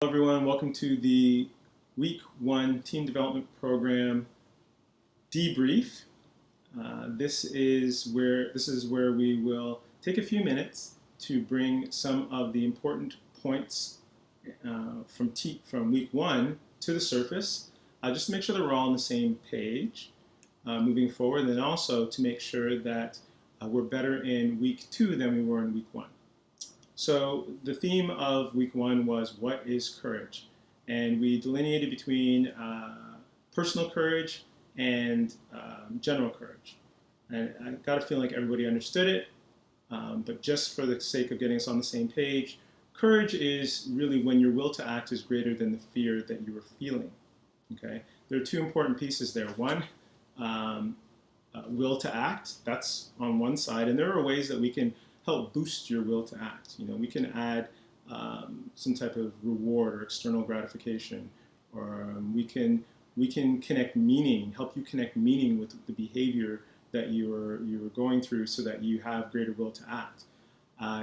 Hello everyone, welcome to the Week 1 Team Development Program Debrief. This is where we will take a few minutes to bring some of the important points from Week 1 to the surface, just to make sure that we're all on the same page moving forward, and then also to make sure that we're better in Week 2 than we were in Week 1. So the theme of Week 1 was, what is courage? And we delineated between personal courage and general courage. And I got a feeling like everybody understood it, but just for the sake of getting us on the same page, courage is really when your will to act is greater than the fear that you were feeling. Okay? There are two important pieces there. One, will to act, that's on one side, and there are ways that we can help boost your will to act. We can add some type of reward or external gratification, or we can connect meaning, help you connect meaning with the behavior that you are going through, so that you have greater will to act.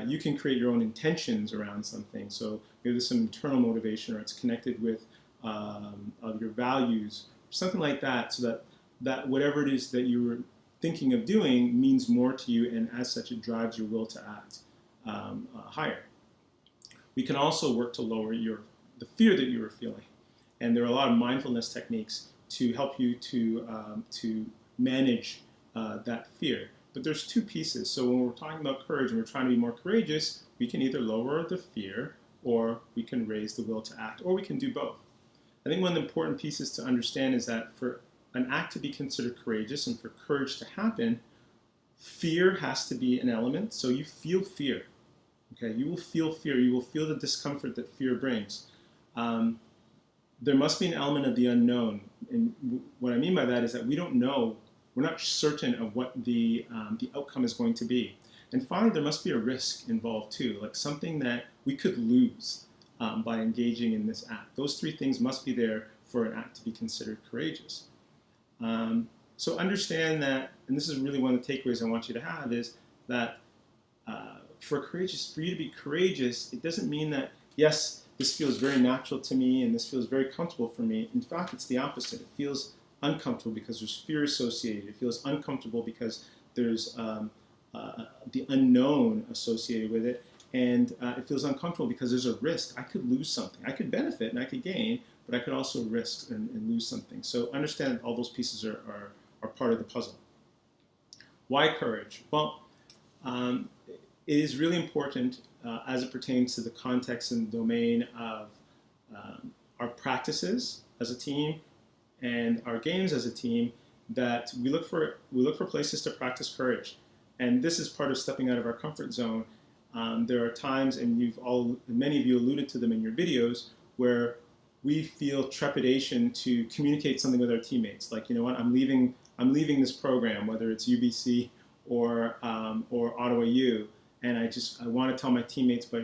You can create your own intentions around something. So maybe there's some internal motivation, or it's connected with your values, something like that, so that whatever it is that you're thinking of doing means more to you, and as such it drives your will to act higher. We can also work to lower the fear that you are feeling, and there are a lot of mindfulness techniques to help you to manage that fear. But there's two pieces. So when we're talking about courage and we're trying to be more courageous, we can either lower the fear, or we can raise the will to act, or we can do both. I think one of the important pieces to understand is that for an act to be considered courageous and for courage to happen, fear has to be an element. So you feel fear. Okay, you will feel fear. You will feel the discomfort that fear brings. There must be an element of the unknown. And what I mean by that is that we don't know, we're not certain of what the outcome is going to be. And finally, there must be a risk involved too, like something that we could lose by engaging in this act. Those three things must be there for an act to be considered courageous. So understand that, and this is really one of the takeaways I want you to have, is that for you to be courageous, it doesn't mean that, yes, this feels very natural to me and this feels very comfortable for me. In fact, it's the opposite. It feels uncomfortable because there's fear associated. It feels uncomfortable because there's the unknown associated with it. And it feels uncomfortable because there's a risk. I could lose something. I could benefit and I could gain, but I could also risk and lose something. So understand that all those pieces are part of the puzzle. Why courage? Well, it is really important as it pertains to the context and domain of our practices as a team and our games as a team, that we look for places to practice courage. And this is part of stepping out of our comfort zone. There are times, and many of you alluded to them in your videos, where we feel trepidation to communicate something with our teammates. Like, you know what, I'm leaving this program, whether it's UBC or Ottawa U, and I want to tell my teammates, but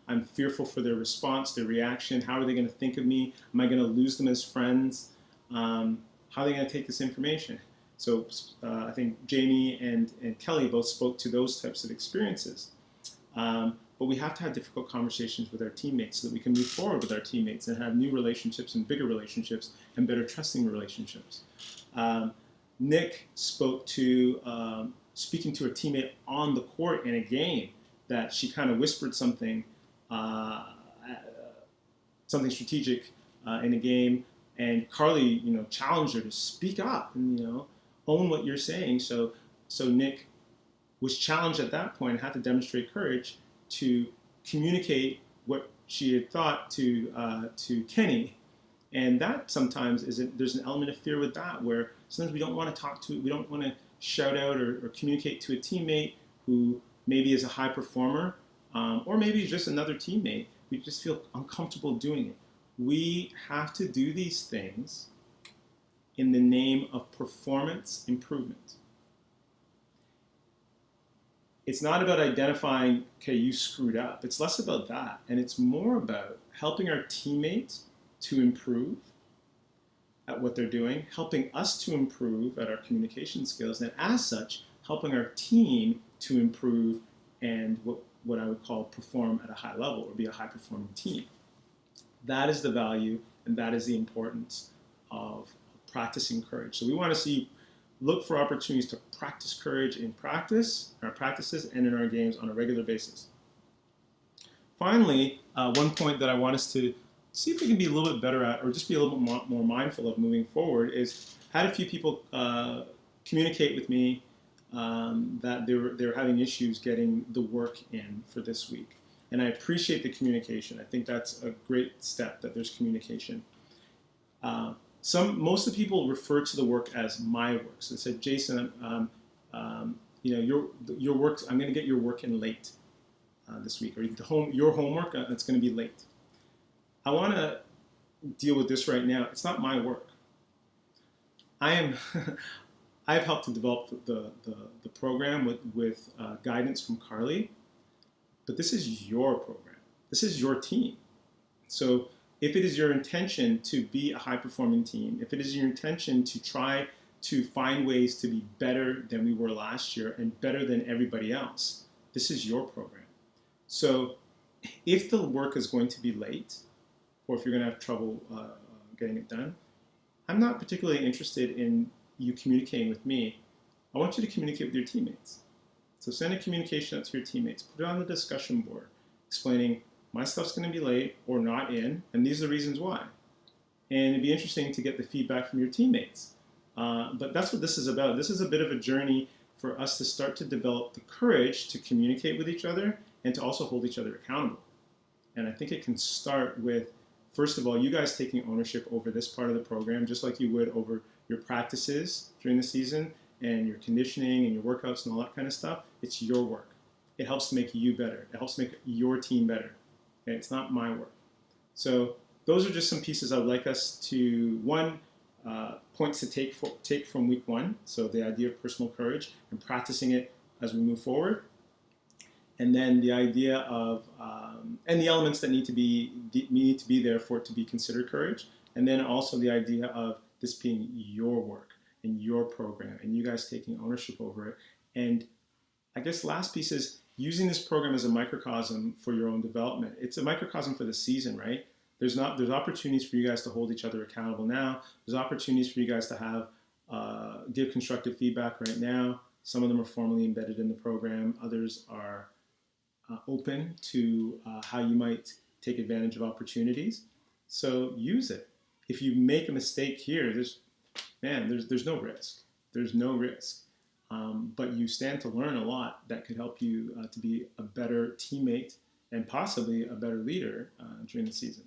I'm fearful for their response, their reaction. How are they going to think of me? Am I going to lose them as friends? How are they going to take this information? So I think Jamie and Kelly both spoke to those types of experiences. But we have to have difficult conversations with our teammates so that we can move forward with our teammates and have new relationships and bigger relationships and better trusting relationships. Nick spoke to speaking to a teammate on the court in a game, that she kind of whispered something strategic in a game, and Carly, challenged her to speak up and own what you're saying. So Nick was challenged at that point and had to demonstrate courage to communicate what she had thought to Kenny. And that sometimes there's an element of fear with that, where sometimes we don't want to we don't want to shout out or communicate to a teammate who maybe is a high performer, or maybe just another teammate. We just feel uncomfortable doing it. We have to do these things in the name of performance improvement. It's not about identifying, okay, you screwed up. It's less about that. And it's more about helping our teammates to improve at what they're doing, helping us to improve at our communication skills, and as such, helping our team to improve and what I would call perform at a high level, or be a high-performing team. That is the value, and that is the importance of practicing courage. So we want to look for opportunities to practice courage in our practices and in our games on a regular basis. Finally, one point that I want us to see if we can be a little bit better at, or just be a little bit more mindful of moving forward, is had a few people communicate with me that they're having issues getting the work in for this week. And I appreciate the communication. I think that's a great step, that there's communication. Most of the people refer to the work as my work. So they said, Jason, your work, I'm going to get your work in late this week, or your homework, it's going to be late. I want to deal with this right now. It's not my work. I've helped to develop the program with guidance from Carly, but this is your program. This is your team. So if it is your intention to be a high-performing team, if it is your intention to try to find ways to be better than we were last year and better than everybody else, this is your program. So if the work is going to be late, or if you're going to have trouble getting it done, I'm not particularly interested in you communicating with me. I want you to communicate with your teammates. So send a communication out to your teammates. Put it on the discussion board, explaining my stuff's going to be late or not in, and these are the reasons why. And it'd be interesting to get the feedback from your teammates. But that's what this is about. This is a bit of a journey for us to start to develop the courage to communicate with each other and to also hold each other accountable. And I think it can start with, first of all, you guys taking ownership over this part of the program, just like you would over your practices during the season and your conditioning and your workouts and all that kind of stuff. It's your work. It helps to make you better. It helps to make your team better. Okay? It's not my work. So those are just some pieces I would like us to, points to take from week 1. So the idea of personal courage and practicing it as we move forward. And then the idea of, and the elements that need to be there for it to be considered courage. And then also the idea of this being your work and your program and you guys taking ownership over it. And I guess last piece is using this program as a microcosm for your own development. It's a microcosm for the season, right? There's opportunities for you guys to hold each other accountable now. There's opportunities for you guys to have give constructive feedback right now. Some of them are formally embedded in the program. Others are open to how you might take advantage of opportunities. So use it. If you make a mistake here, there's no risk. There's no risk. But you stand to learn a lot that could help you to be a better teammate and possibly a better leader during the season.